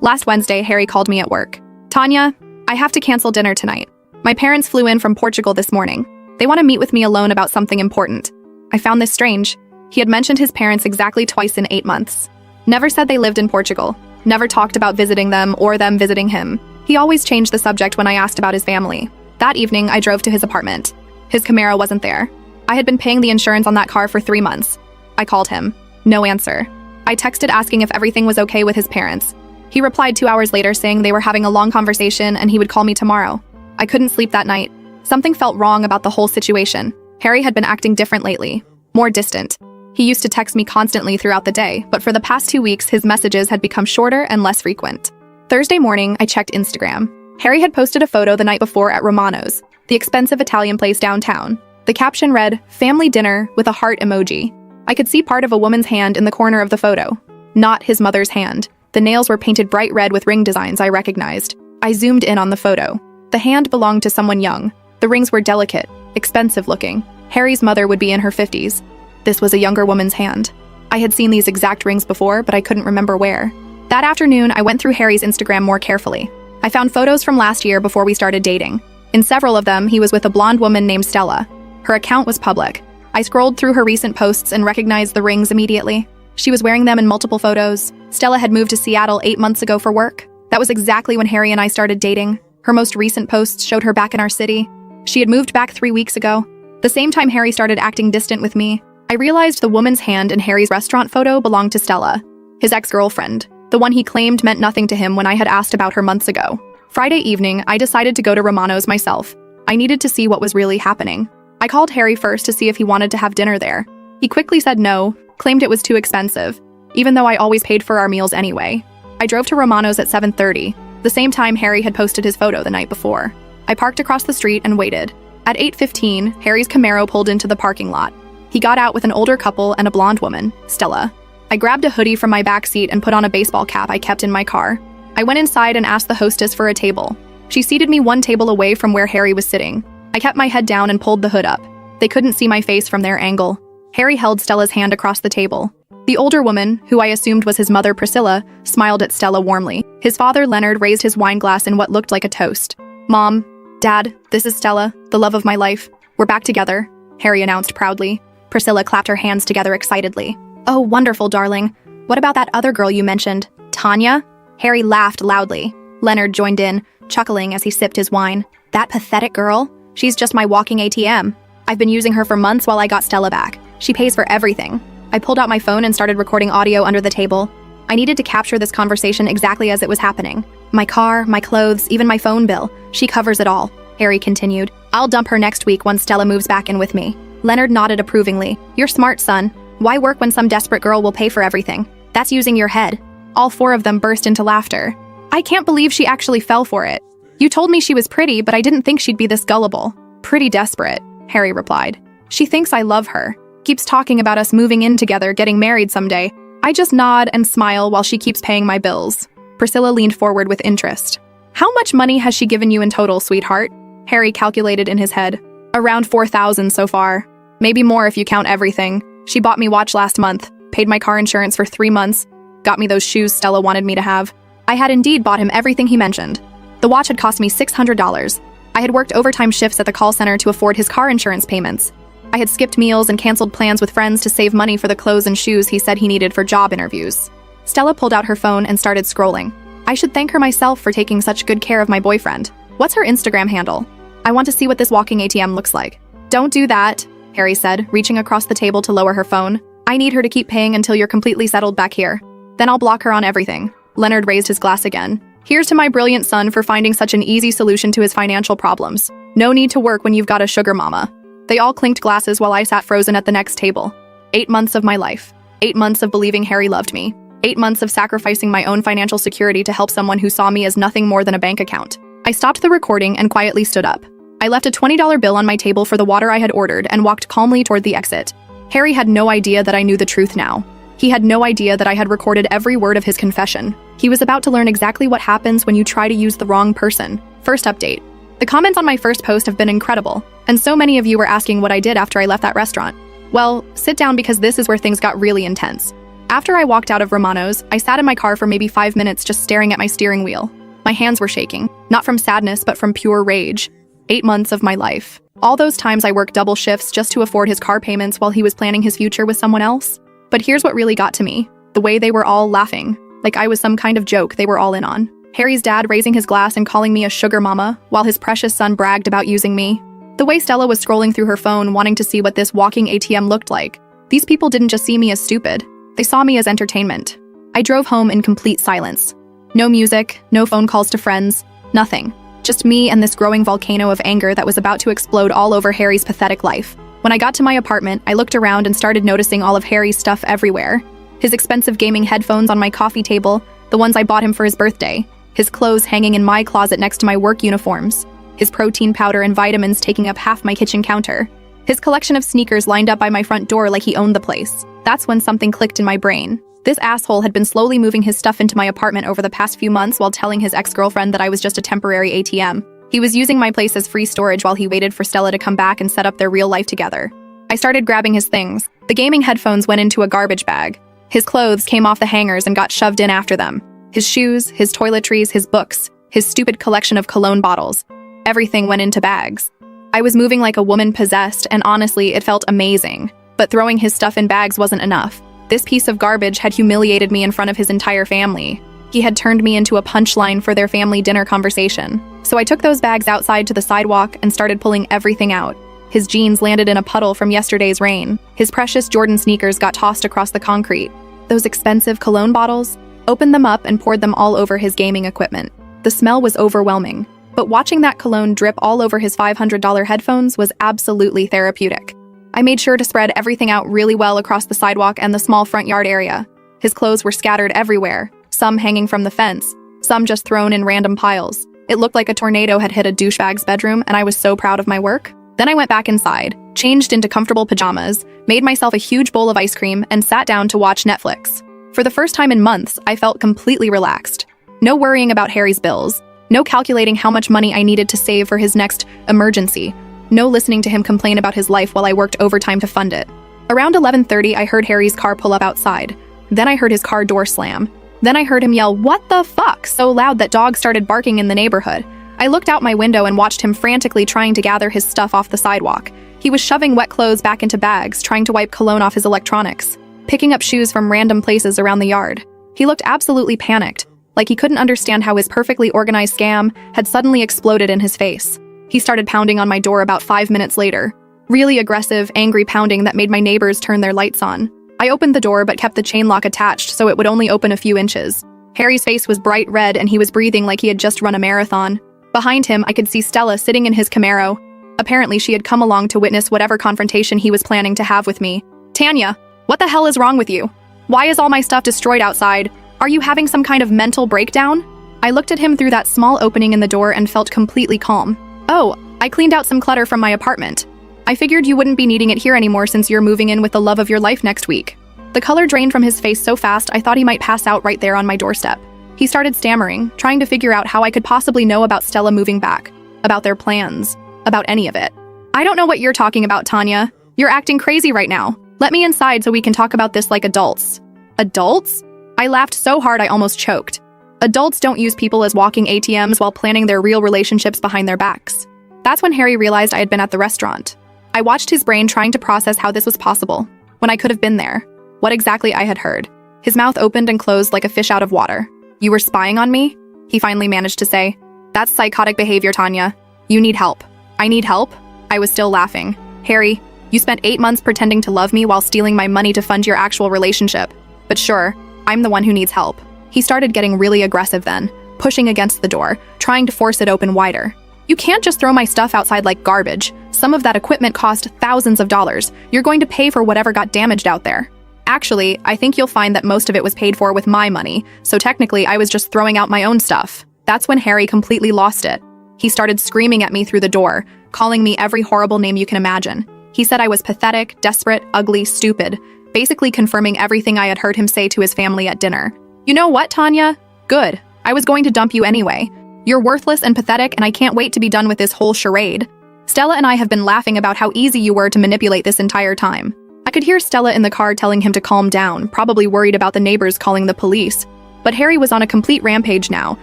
Last Wednesday, Harry called me at work. "Tanya, I have to cancel dinner tonight. My parents flew in from Portugal this morning. They want to meet with me alone about something important." I found this strange. He had mentioned his parents exactly twice in 8 months. Never said they lived in Portugal. Never talked about visiting them or them visiting him. He always changed the subject when I asked about his family. That evening, I drove to his apartment. His Camaro wasn't there. I had been paying the insurance on that car for 3 months. I called him. No answer. I texted asking if everything was okay with his parents. He replied 2 hours later saying they were having a long conversation and he would call me tomorrow. I couldn't sleep that night. Something felt wrong about the whole situation. Harry had been acting different lately. More distant. He used to text me constantly throughout the day, but for the past 2 weeks, his messages had become shorter and less frequent. Thursday morning, I checked Instagram. Harry had posted a photo the night before at Romano's, the expensive Italian place downtown. The caption read, "Family dinner," with a heart emoji. I could see part of a woman's hand in the corner of the photo. Not his mother's hand. The nails were painted bright red with ring designs I recognized. I zoomed in on the photo. The hand belonged to someone young. The rings were delicate, expensive looking. Harry's mother would be in her 50s. This was a younger woman's hand. I had seen these exact rings before, but I couldn't remember where. That afternoon, I went through Harry's Instagram more carefully. I found photos from last year before we started dating. In several of them, he was with a blonde woman named Stella. Her account was public. I scrolled through her recent posts and recognized the rings immediately. She was wearing them in multiple photos. Stella had moved to Seattle 8 months ago for work. That was exactly when Harry and I started dating. Her most recent posts showed her back in our city. She had moved back 3 weeks ago. The same time Harry started acting distant with me, I realized the woman's hand in Harry's restaurant photo belonged to Stella, his ex-girlfriend, the one he claimed meant nothing to him when I had asked about her months ago. Friday evening, I decided to go to Romano's myself. I needed to see what was really happening. I called Harry first to see if he wanted to have dinner there. He quickly said no, claimed it was too expensive, even though I always paid for our meals anyway. I drove to Romano's at 7:30, the same time Harry had posted his photo the night before. I parked across the street and waited. At 8:15, Harry's Camaro pulled into the parking lot. He got out with an older couple and a blonde woman, Stella. I grabbed a hoodie from my back seat and put on a baseball cap I kept in my car. I went inside and asked the hostess for a table. She seated me one table away from where Harry was sitting. I kept my head down and pulled the hood up. They couldn't see my face from their angle. Harry held Stella's hand across the table. The older woman, who I assumed was his mother Priscilla, smiled at Stella warmly. His father Leonard raised his wine glass in what looked like a toast. "Mom, Dad, this is Stella, the love of my life. We're back together," Harry announced proudly. Priscilla clapped her hands together excitedly. "Oh, wonderful, darling. What about that other girl you mentioned, Tanya?" Harry laughed loudly. Leonard joined in, chuckling as he sipped his wine. "That pathetic girl? She's just my walking ATM. I've been using her for months while I got Stella back. She pays for everything." I pulled out my phone and started recording audio under the table. I needed to capture this conversation exactly as it was happening. "My car, my clothes, even my phone bill. She covers it all," Harry continued. "I'll dump her next week once Stella moves back in with me." Leonard nodded approvingly. "You're smart, son. Why work when some desperate girl will pay for everything? That's using your head." All four of them burst into laughter. "I can't believe she actually fell for it. You told me she was pretty, but I didn't think she'd be this gullible." "Pretty desperate," Harry replied. "She thinks I love her. Keeps talking about us moving in together, getting married someday. I just nod and smile while she keeps paying my bills." Priscilla leaned forward with interest. "How much money has she given you in total, sweetheart?" Harry calculated in his head. "Around 4,000 so far. Maybe more if you count everything. She bought me watch last month, paid my car insurance for 3 months, got me those shoes Stella wanted me to have. I had indeed bought him everything he mentioned. The watch had cost me $600. I had worked overtime shifts at the call center to afford his car insurance payments. I had skipped meals and canceled plans with friends to save money for the clothes and shoes he said he needed for job interviews." Stella pulled out her phone and started scrolling. "I should thank her myself for taking such good care of my boyfriend. What's her Instagram handle? I want to see what this walking ATM looks like." "Don't do that," Harry said, reaching across the table to lower her phone. "I need her to keep paying until you're completely settled back here. Then I'll block her on everything." Leonard raised his glass again. "Here's to my brilliant son for finding such an easy solution to his financial problems. No need to work when you've got a sugar mama." They all clinked glasses while I sat frozen at the next table. 8 months of my life. 8 months of believing Harry loved me. 8 months of sacrificing my own financial security to help someone who saw me as nothing more than a bank account. I stopped the recording and quietly stood up. I left a $20 bill on my table for the water I had ordered and walked calmly toward the exit. Harry had no idea that I knew the truth now. He had no idea that I had recorded every word of his confession. He was about to learn exactly what happens when you try to use the wrong person. First update. The comments on my first post have been incredible, and so many of you were asking what I did after I left that restaurant. Well, sit down because this is where things got really intense. After I walked out of Romano's, I sat in my car for maybe 5 minutes just staring at my steering wheel. My hands were shaking, not from sadness, but from pure rage. 8 months of my life. All those times I worked double shifts just to afford his car payments while he was planning his future with someone else. But here's what really got to me. The way they were all laughing. Like I was some kind of joke they were all in on. Harry's dad raising his glass and calling me a sugar mama, while his precious son bragged about using me. The way Stella was scrolling through her phone wanting to see what this walking ATM looked like. These people didn't just see me as stupid. They saw me as entertainment. I drove home in complete silence. No music, no phone calls to friends, nothing. Just me and this growing volcano of anger that was about to explode all over Harry's pathetic life. When I got to my apartment, I looked around and started noticing all of Harry's stuff everywhere. His expensive gaming headphones on my coffee table, the ones I bought him for his birthday. His clothes hanging in my closet next to my work uniforms. His protein powder and vitamins taking up half my kitchen counter. His collection of sneakers lined up by my front door like he owned the place. That's when something clicked in my brain. This asshole had been slowly moving his stuff into my apartment over the past few months while telling his ex-girlfriend that I was just a temporary ATM. He was using my place as free storage while he waited for Stella to come back and set up their real life together. I started grabbing his things. The gaming headphones went into a garbage bag. His clothes came off the hangers and got shoved in after them. His shoes, his toiletries, his books, his stupid collection of cologne bottles. Everything went into bags. I was moving like a woman possessed, and honestly, it felt amazing. But throwing his stuff in bags wasn't enough. This piece of garbage had humiliated me in front of his entire family. He had turned me into a punchline for their family dinner conversation. So I took those bags outside to the sidewalk and started pulling everything out. His jeans landed in a puddle from yesterday's rain. His precious Jordan sneakers got tossed across the concrete. Those expensive cologne bottles? Opened them up and poured them all over his gaming equipment. The smell was overwhelming. But watching that cologne drip all over his $500 headphones was absolutely therapeutic. I made sure to spread everything out really well across the sidewalk and the small front yard area. His clothes were scattered everywhere, some hanging from the fence, some just thrown in random piles. It looked like a tornado had hit a douchebag's bedroom, and I was so proud of my work. Then I went back inside, changed into comfortable pajamas, made myself a huge bowl of ice cream, and sat down to watch Netflix. For the first time in months, I felt completely relaxed. No worrying about Harry's bills. No calculating how much money I needed to save for his next emergency. No listening to him complain about his life while I worked overtime to fund it. Around 11:30, I heard Harry's car pull up outside. Then I heard his car door slam. Then I heard him yell, "What the fuck?" so loud that dogs started barking in the neighborhood. I looked out my window and watched him frantically trying to gather his stuff off the sidewalk. He was shoving wet clothes back into bags, trying to wipe cologne off his electronics, picking up shoes from random places around the yard. He looked absolutely panicked, like he couldn't understand how his perfectly organized scam had suddenly exploded in his face. He started pounding on my door about 5 minutes later. Really aggressive, angry pounding that made my neighbors turn their lights on. I opened the door but kept the chain lock attached so it would only open a few inches. Harry's face was bright red and he was breathing like he had just run a marathon. Behind him, I could see Stella sitting in his Camaro. Apparently, she had come along to witness whatever confrontation he was planning to have with me. "Tanya, what the hell is wrong with you? Why is all my stuff destroyed outside? Are you having some kind of mental breakdown?" I looked at him through that small opening in the door and felt completely calm. "Oh, I cleaned out some clutter from my apartment. I figured you wouldn't be needing it here anymore since you're moving in with the love of your life next week." The color drained from his face so fast I thought he might pass out right there on my doorstep. He started stammering, trying to figure out how I could possibly know about Stella moving back, about their plans, about any of it. "I don't know what you're talking about, Tanya. You're acting crazy right now. Let me inside so we can talk about this like adults." Adults? I laughed so hard I almost choked. Adults don't use people as walking ATMs while planning their real relationships behind their backs. That's when Harry realized I had been at the restaurant. I watched his brain trying to process how this was possible, when I could have been there, what exactly I had heard. His mouth opened and closed like a fish out of water. "You were spying on me?" he finally managed to say. "That's psychotic behavior, Tanya. You need help." "I need help?" I was still laughing. "Harry, you spent 8 months pretending to love me while stealing my money to fund your actual relationship. But sure, I'm the one who needs help." He started getting really aggressive then, pushing against the door, trying to force it open wider. "You can't just throw my stuff outside like garbage. Some of that equipment cost thousands of dollars. You're going to pay for whatever got damaged out there." Actually, I think you'll find that most of it was paid for with my money, so technically I was just throwing out my own stuff. That's when Harry completely lost it. He started screaming at me through the door, calling me every horrible name you can imagine. He said I was pathetic, desperate, ugly, stupid, basically confirming everything I had heard him say to his family at dinner. "You know what, Tanya? Good. I was going to dump you anyway. You're worthless and pathetic, and I can't wait to be done with this whole charade. Stella and I have been laughing about how easy you were to manipulate this entire time. I could hear Stella in the car telling him to calm down, probably worried about the neighbors calling the police. But Harry was on a complete rampage now,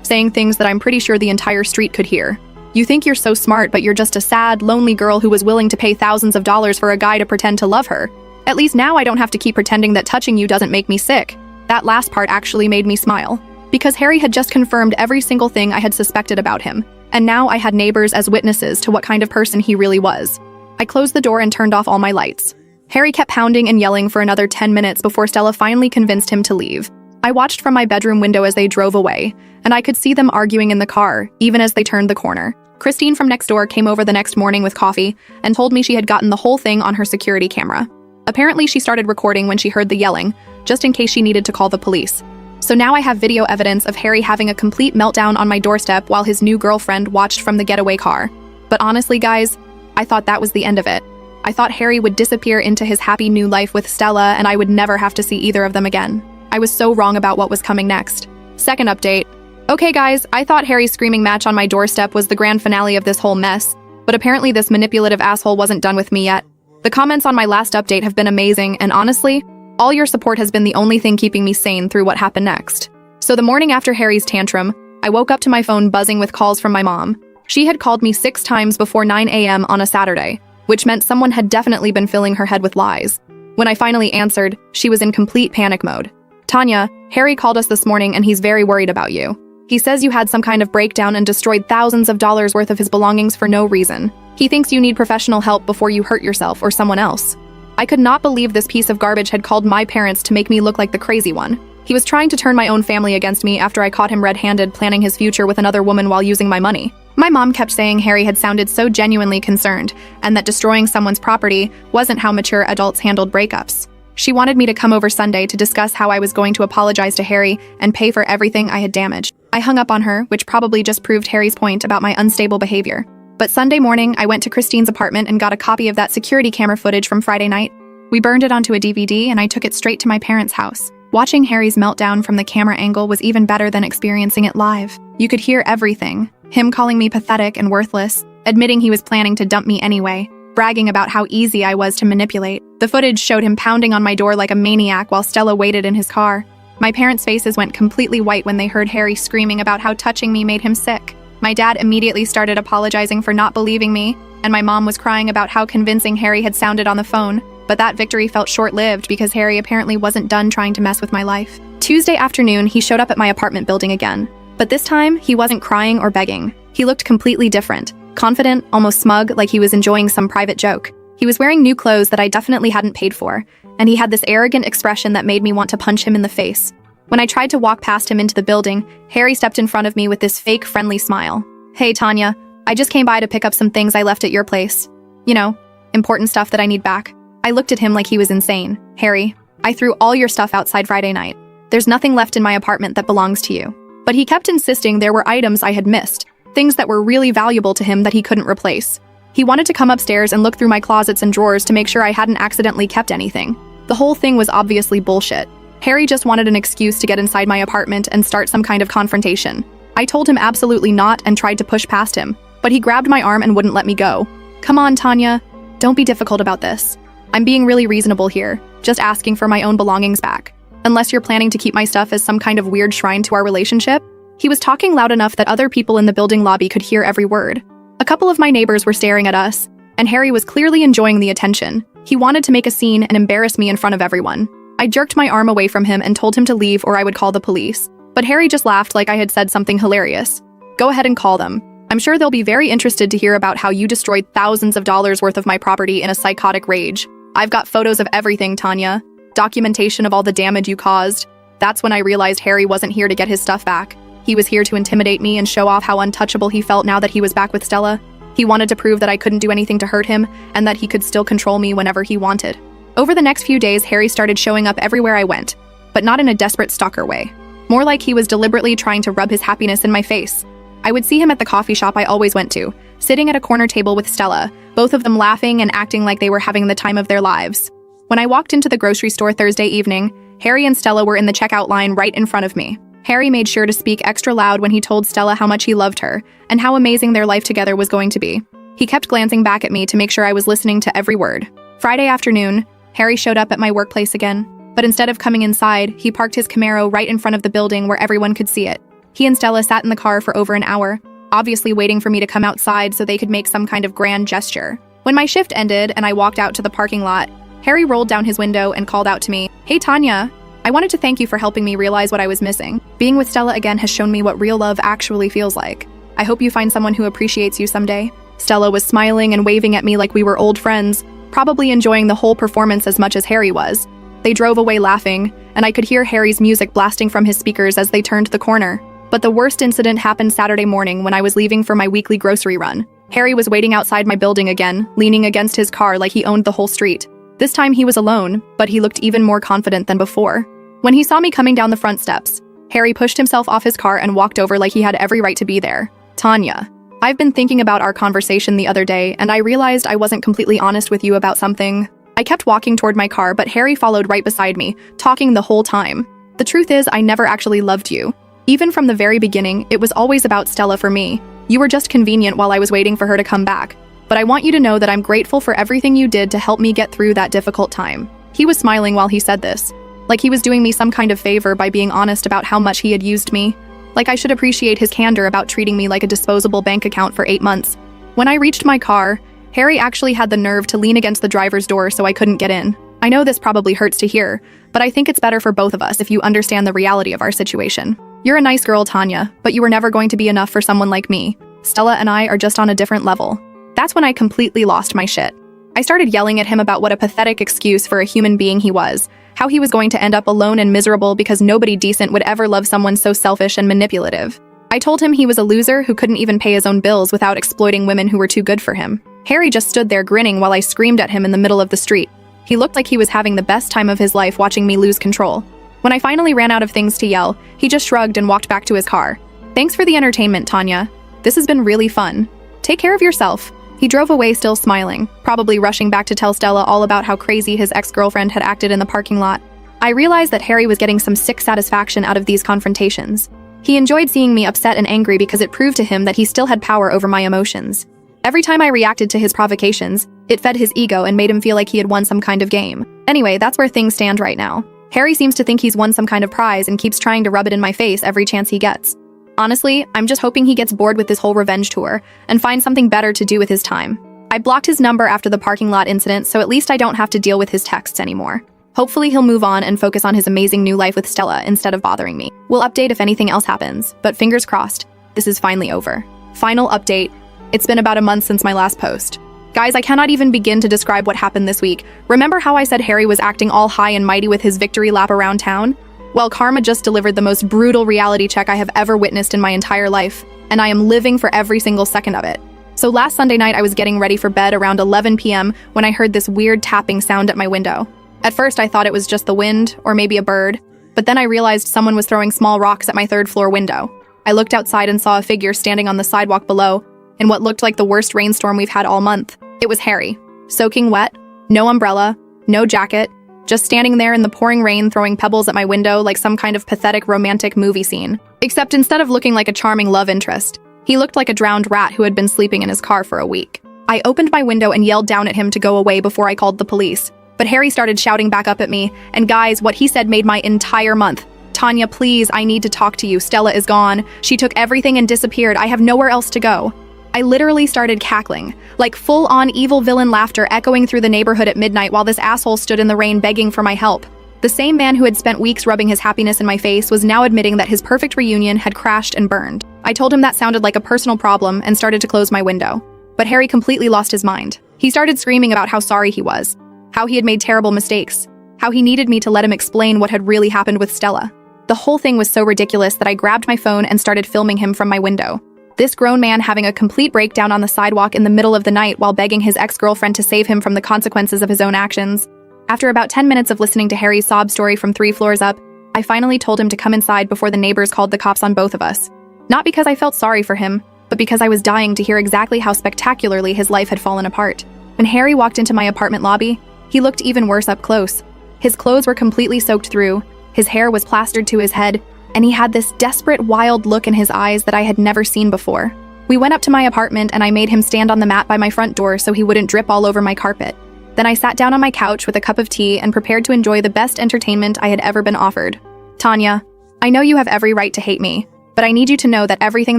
saying things that I'm pretty sure the entire street could hear. You think you're so smart, but you're just a sad, lonely girl who was willing to pay thousands of dollars for a guy to pretend to love her. At least now I don't have to keep pretending that touching you doesn't make me sick. That last part actually made me smile. Because Harry had just confirmed every single thing I had suspected about him, and now I had neighbors as witnesses to what kind of person he really was. I closed the door and turned off all my lights. Harry kept pounding and yelling for another 10 minutes before Stella finally convinced him to leave. I watched from my bedroom window as they drove away, and I could see them arguing in the car, even as they turned the corner. Christine from next door came over the next morning with coffee and told me she had gotten the whole thing on her security camera. Apparently, she started recording when she heard the yelling, just in case she needed to call the police. So now I have video evidence of Harry having a complete meltdown on my doorstep while his new girlfriend watched from the getaway car. But honestly, guys, I thought that was the end of it. I thought Harry would disappear into his happy new life with Stella and I would never have to see either of them again. I was so wrong about what was coming next. Second update. Okay guys, I thought Harry's screaming match on my doorstep was the grand finale of this whole mess, but apparently this manipulative asshole wasn't done with me yet. The comments on my last update have been amazing, and honestly, all your support has been the only thing keeping me sane through what happened next. So the morning after Harry's tantrum, I woke up to my phone buzzing with calls from my mom. She had called me 6 times before 9 a.m. on a Saturday, which meant someone had definitely been filling her head with lies. When I finally answered, she was in complete panic mode. Tanya, Harry called us this morning and he's very worried about you. He says you had some kind of breakdown and destroyed thousands of dollars worth of his belongings for no reason. He thinks you need professional help before you hurt yourself or someone else. I could not believe this piece of garbage had called my parents to make me look like the crazy one. He was trying to turn my own family against me after I caught him red-handed planning his future with another woman while using my money. My mom kept saying Harry had sounded so genuinely concerned and that destroying someone's property wasn't how mature adults handled breakups. She wanted me to come over Sunday to discuss how I was going to apologize to Harry and pay for everything I had damaged. I hung up on her, which probably just proved Harry's point about my unstable behavior. But Sunday morning, I went to Christine's apartment and got a copy of that security camera footage from Friday night. We burned it onto a DVD and I took it straight to my parents' house. Watching Harry's meltdown from the camera angle was even better than experiencing it live. You could hear everything. Him calling me pathetic and worthless, admitting he was planning to dump me anyway, bragging about how easy I was to manipulate. The footage showed him pounding on my door like a maniac while Stella waited in his car. My parents' faces went completely white when they heard Harry screaming about how touching me made him sick. My dad immediately started apologizing for not believing me, and my mom was crying about how convincing Harry had sounded on the phone. But that victory felt short-lived because Harry apparently wasn't done trying to mess with my life. Tuesday afternoon, he showed up at my apartment building again. But this time, he wasn't crying or begging. He looked completely different. Confident, almost smug, like he was enjoying some private joke. He was wearing new clothes that I definitely hadn't paid for, and he had this arrogant expression that made me want to punch him in the face. When I tried to walk past him into the building, Harry stepped in front of me with this fake friendly smile. Hey, Tanya, I just came by to pick up some things I left at your place. You know, important stuff that I need back. I looked at him like he was insane. Harry, I threw all your stuff outside Friday night. There's nothing left in my apartment that belongs to you. But he kept insisting there were items I had missed, things that were really valuable to him that he couldn't replace. He wanted to come upstairs and look through my closets and drawers to make sure I hadn't accidentally kept anything. The whole thing was obviously bullshit. Harry just wanted an excuse to get inside my apartment and start some kind of confrontation. I told him absolutely not and tried to push past him, but he grabbed my arm and wouldn't let me go. Come on, Tanya. Don't be difficult about this. I'm being really reasonable here, just asking for my own belongings back. Unless you're planning to keep my stuff as some kind of weird shrine to our relationship? He was talking loud enough that other people in the building lobby could hear every word. A couple of my neighbors were staring at us, and Harry was clearly enjoying the attention. He wanted to make a scene and embarrass me in front of everyone. I jerked my arm away from him and told him to leave or I would call the police. But Harry just laughed like I had said something hilarious. Go ahead and call them. I'm sure they'll be very interested to hear about how you destroyed thousands of dollars worth of my property in a psychotic rage. I've got photos of everything, Tanya. Documentation of all the damage you caused. That's when I realized Harry wasn't here to get his stuff back. He was here to intimidate me and show off how untouchable he felt now that he was back with Stella. He wanted to prove that I couldn't do anything to hurt him and that he could still control me whenever he wanted. Over the next few days, Harry started showing up everywhere I went, but not in a desperate stalker way. More like he was deliberately trying to rub his happiness in my face. I would see him at the coffee shop I always went to, sitting at a corner table with Stella, both of them laughing and acting like they were having the time of their lives. When I walked into the grocery store Thursday evening, Harry and Stella were in the checkout line right in front of me. Harry made sure to speak extra loud when he told Stella how much he loved her and how amazing their life together was going to be. He kept glancing back at me to make sure I was listening to every word. Friday afternoon, Harry showed up at my workplace again, but instead of coming inside, he parked his Camaro right in front of the building where everyone could see it. He and Stella sat in the car for over an hour, obviously waiting for me to come outside so they could make some kind of grand gesture. When my shift ended and I walked out to the parking lot, Harry rolled down his window and called out to me, "Hey Tanya, I wanted to thank you for helping me realize what I was missing. Being with Stella again has shown me what real love actually feels like. I hope you find someone who appreciates you someday." Stella was smiling and waving at me like we were old friends, probably enjoying the whole performance as much as Harry was. They drove away laughing, and I could hear Harry's music blasting from his speakers as they turned the corner. But the worst incident happened Saturday morning when I was leaving for my weekly grocery run. Harry was waiting outside my building again, leaning against his car like he owned the whole street. This time he was alone, but he looked even more confident than before. When he saw me coming down the front steps, Harry pushed himself off his car and walked over like he had every right to be there. "Tanya, I've been thinking about our conversation the other day, and I realized I wasn't completely honest with you about something." I kept walking toward my car, but Harry followed right beside me, talking the whole time. "The truth is, I never actually loved you. Even from the very beginning, it was always about Stella for me. You were just convenient while I was waiting for her to come back. But I want you to know that I'm grateful for everything you did to help me get through that difficult time." He was smiling while he said this, like he was doing me some kind of favor by being honest about how much he had used me. Like I should appreciate his candor about treating me like a disposable bank account for 8 months. When I reached my car, Harry actually had the nerve to lean against the driver's door so I couldn't get in. I know this probably hurts to hear, but I think it's better for both of us if you understand the reality of our situation. You're a nice girl, Tanya, but you were never going to be enough for someone like me. Stella and I are just on a different level. That's when I completely lost my shit. I started yelling at him about what a pathetic excuse for a human being he was, how he was going to end up alone and miserable because nobody decent would ever love someone so selfish and manipulative. I told him he was a loser who couldn't even pay his own bills without exploiting women who were too good for him. Harry just stood there grinning while I screamed at him in the middle of the street. He looked like he was having the best time of his life watching me lose control. When I finally ran out of things to yell, he just shrugged and walked back to his car. "Thanks for the entertainment, Tanya. This has been really fun. Take care of yourself." He drove away still smiling, probably rushing back to tell Stella all about how crazy his ex-girlfriend had acted in the parking lot. I realized that Harry was getting some sick satisfaction out of these confrontations. He enjoyed seeing me upset and angry because it proved to him that he still had power over my emotions. Every time I reacted to his provocations, it fed his ego and made him feel like he had won some kind of game. Anyway, that's where things stand right now. Harry seems to think he's won some kind of prize and keeps trying to rub it in my face every chance he gets. Honestly, I'm just hoping he gets bored with this whole revenge tour and finds something better to do with his time. I blocked his number after the parking lot incident, so at least I don't have to deal with his texts anymore. Hopefully he'll move on and focus on his amazing new life with Stella instead of bothering me. We'll update if anything else happens, but fingers crossed, this is finally over. Final update. It's been about a month since my last post. Guys, I cannot even begin to describe what happened this week. Remember how I said Harry was acting all high and mighty with his victory lap around town? Well, karma just delivered the most brutal reality check I have ever witnessed in my entire life, and I am living for every single second of it. So last Sunday night I was getting ready for bed around 11 p.m. when I heard this weird tapping sound at my window. At first I thought it was just the wind, or maybe a bird, but then I realized someone was throwing small rocks at my third-floor window. I looked outside and saw a figure standing on the sidewalk below, in what looked like the worst rainstorm we've had all month. It was Harry, soaking wet, no umbrella, no jacket, just standing there in the pouring rain throwing pebbles at my window like some kind of pathetic romantic movie scene. Except instead of looking like a charming love interest, he looked like a drowned rat who had been sleeping in his car for a week. I opened my window and yelled down at him to go away before I called the police. But Harry started shouting back up at me, and guys, what he said made my entire month. "Tanya, please, I need to talk to you. Stella is gone. She took everything and disappeared. I have nowhere else to go." I literally started cackling, like full-on evil villain laughter echoing through the neighborhood at midnight while this asshole stood in the rain begging for my help. The same man who had spent weeks rubbing his happiness in my face was now admitting that his perfect reunion had crashed and burned. I told him that sounded like a personal problem and started to close my window. But Harry completely lost his mind. He started screaming about how sorry he was, how he had made terrible mistakes, how he needed me to let him explain what had really happened with Stella. The whole thing was so ridiculous that I grabbed my phone and started filming him from my window. This grown man having a complete breakdown on the sidewalk in the middle of the night while begging his ex-girlfriend to save him from the consequences of his own actions. After about 10 minutes of listening to Harry's sob story from 3 floors up, I finally told him to come inside before the neighbors called the cops on both of us. Not because I felt sorry for him, but because I was dying to hear exactly how spectacularly his life had fallen apart. When Harry walked into my apartment lobby, he looked even worse up close. His clothes were completely soaked through, his hair was plastered to his head, and he had this desperate, wild look in his eyes that I had never seen before. We went up to my apartment and I made him stand on the mat by my front door so he wouldn't drip all over my carpet. Then I sat down on my couch with a cup of tea and prepared to enjoy the best entertainment I had ever been offered. Tanya, I know you have every right to hate me, but I need you to know that everything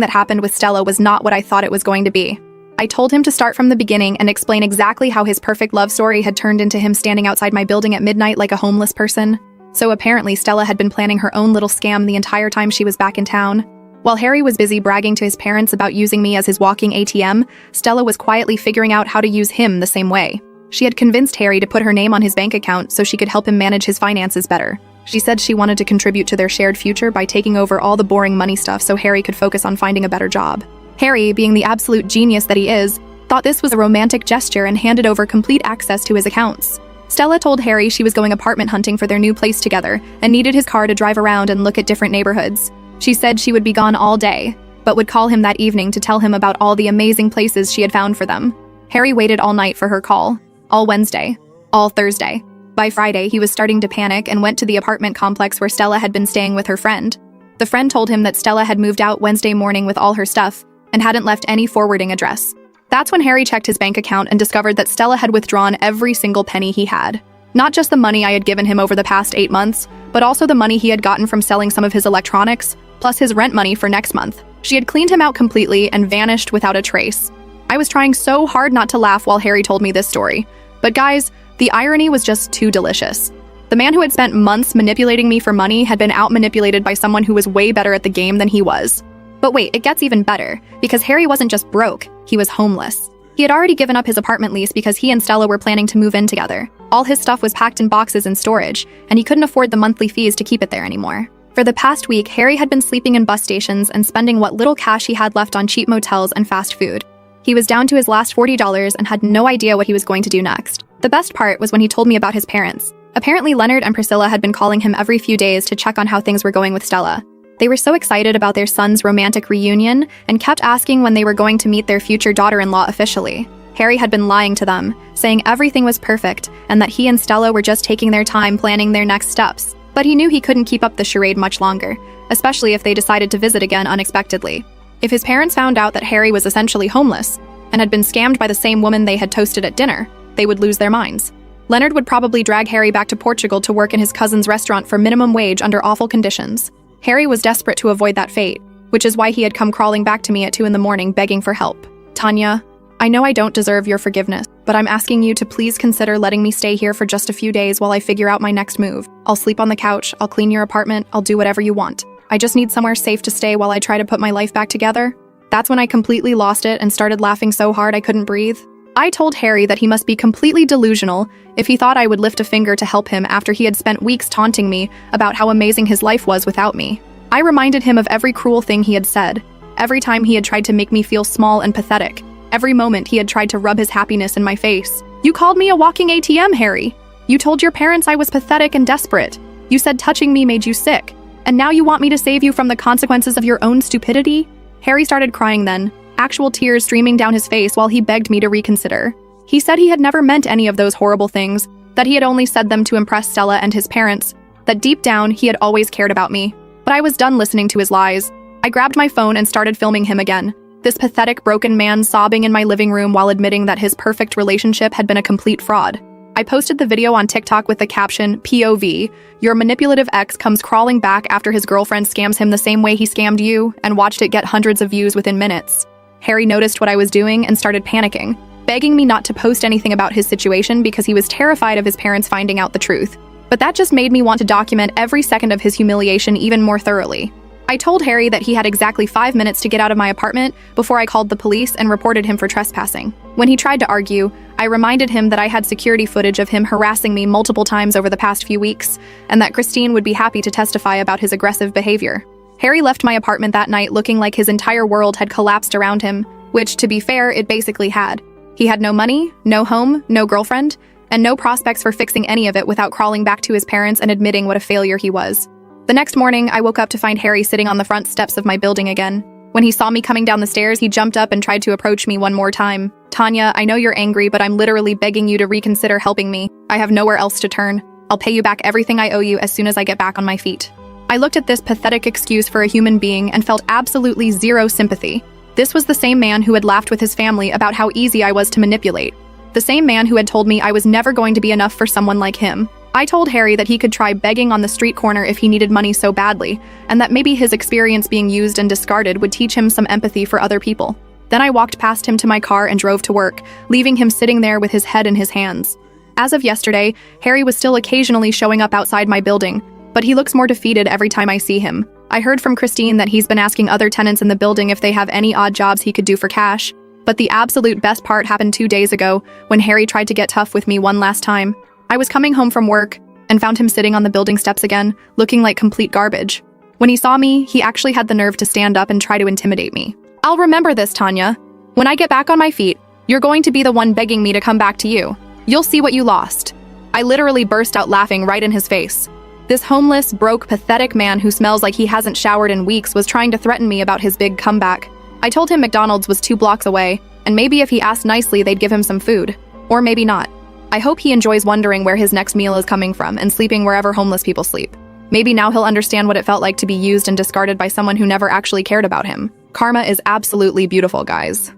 that happened with Stella was not what I thought it was going to be. I told him to start from the beginning and explain exactly how his perfect love story had turned into him standing outside my building at midnight like a homeless person. So apparently Stella had been planning her own little scam the entire time she was back in town. While Harry was busy bragging to his parents about using me as his walking ATM, Stella was quietly figuring out how to use him the same way. She had convinced Harry to put her name on his bank account so she could help him manage his finances better. She said she wanted to contribute to their shared future by taking over all the boring money stuff so Harry could focus on finding a better job. Harry, being the absolute genius that he is, thought this was a romantic gesture and handed over complete access to his accounts. Stella told Harry she was going apartment hunting for their new place together and needed his car to drive around and look at different neighborhoods. She said she would be gone all day, but would call him that evening to tell him about all the amazing places she had found for them. Harry waited all night for her call, all Wednesday, all Thursday. By Friday, he was starting to panic and went to the apartment complex where Stella had been staying with her friend. The friend told him that Stella had moved out Wednesday morning with all her stuff and hadn't left any forwarding address. That's when Harry checked his bank account and discovered that Stella had withdrawn every single penny he had. Not just the money I had given him over the past 8 months, but also the money he had gotten from selling some of his electronics, plus his rent money for next month. She had cleaned him out completely and vanished without a trace. I was trying so hard not to laugh while Harry told me this story. But guys, the irony was just too delicious. The man who had spent months manipulating me for money had been out-manipulated by someone who was way better at the game than he was. But wait, it gets even better, because Harry wasn't just broke, he was homeless. He had already given up his apartment lease because he and Stella were planning to move in together. All his stuff was packed in boxes in storage, and he couldn't afford the monthly fees to keep it there anymore. For the past week, Harry had been sleeping in bus stations and spending what little cash he had left on cheap motels and fast food. He was down to his last $40 and had no idea what he was going to do next. The best part was when he told me about his parents. Apparently, Leonard and Priscilla had been calling him every few days to check on how things were going with Stella. They were so excited about their son's romantic reunion and kept asking when they were going to meet their future daughter-in-law officially. Harry had been lying to them, saying everything was perfect and that he and Stella were just taking their time planning their next steps. But he knew he couldn't keep up the charade much longer, especially if they decided to visit again unexpectedly. If his parents found out that Harry was essentially homeless and had been scammed by the same woman they had toasted at dinner, they would lose their minds. Leonard would probably drag Harry back to Portugal to work in his cousin's restaurant for minimum wage under awful conditions. Harry was desperate to avoid that fate, which is why he had come crawling back to me at 2 a.m. begging for help. Tanya, I know I don't deserve your forgiveness, but I'm asking you to please consider letting me stay here for just a few days while I figure out my next move. I'll sleep on the couch, I'll clean your apartment, I'll do whatever you want. I just need somewhere safe to stay while I try to put my life back together. That's when I completely lost it and started laughing so hard I couldn't breathe. I told Harry that he must be completely delusional if he thought I would lift a finger to help him after he had spent weeks taunting me about how amazing his life was without me. I reminded him of every cruel thing he had said, every time he had tried to make me feel small and pathetic, every moment he had tried to rub his happiness in my face. You called me a walking ATM, Harry. You told your parents I was pathetic and desperate. You said touching me made you sick. And now you want me to save you from the consequences of your own stupidity? Harry started crying then, actual tears streaming down his face while he begged me to reconsider. He said he had never meant any of those horrible things, that he had only said them to impress Stella and his parents, that deep down he had always cared about me. But I was done listening to his lies. I grabbed my phone and started filming him again. This pathetic, broken man sobbing in my living room while admitting that his perfect relationship had been a complete fraud. I posted the video on TikTok with the caption, POV, your manipulative ex comes crawling back after his girlfriend scams him the same way he scammed you, and watched it get hundreds of views within minutes. Harry noticed what I was doing and started panicking, begging me not to post anything about his situation because he was terrified of his parents finding out the truth. But that just made me want to document every second of his humiliation even more thoroughly. I told Harry that he had exactly 5 minutes to get out of my apartment before I called the police and reported him for trespassing. When he tried to argue, I reminded him that I had security footage of him harassing me multiple times over the past few weeks, and that Christine would be happy to testify about his aggressive behavior. Harry left my apartment that night looking like his entire world had collapsed around him, which, to be fair, it basically had. He had no money, no home, no girlfriend, and no prospects for fixing any of it without crawling back to his parents and admitting what a failure he was. The next morning, I woke up to find Harry sitting on the front steps of my building again. When he saw me coming down the stairs, he jumped up and tried to approach me one more time. Tanya, I know you're angry, but I'm literally begging you to reconsider helping me. I have nowhere else to turn. I'll pay you back everything I owe you as soon as I get back on my feet. I looked at this pathetic excuse for a human being and felt absolutely zero sympathy. This was the same man who had laughed with his family about how easy I was to manipulate. The same man who had told me I was never going to be enough for someone like him. I told Harry that he could try begging on the street corner if he needed money so badly, and that maybe his experience being used and discarded would teach him some empathy for other people. Then I walked past him to my car and drove to work, leaving him sitting there with his head in his hands. As of yesterday, Harry was still occasionally showing up outside my building, but he looks more defeated every time I see him. I heard from Christine that he's been asking other tenants in the building if they have any odd jobs he could do for cash. But the absolute best part happened 2 days ago, when Harry tried to get tough with me one last time. I was coming home from work and found him sitting on the building steps again, looking like complete garbage. When he saw me, he actually had the nerve to stand up and try to intimidate me. I'll remember this, Tanya. When I get back on my feet, you're going to be the one begging me to come back to you. You'll see what you lost. I literally burst out laughing right in his face. This homeless, broke, pathetic man who smells like he hasn't showered in weeks was trying to threaten me about his big comeback. I told him McDonald's was 2 blocks away, and maybe if he asked nicely, they'd give him some food. Or maybe not. I hope he enjoys wondering where his next meal is coming from and sleeping wherever homeless people sleep. Maybe now he'll understand what it felt like to be used and discarded by someone who never actually cared about him. Karma is absolutely beautiful, guys.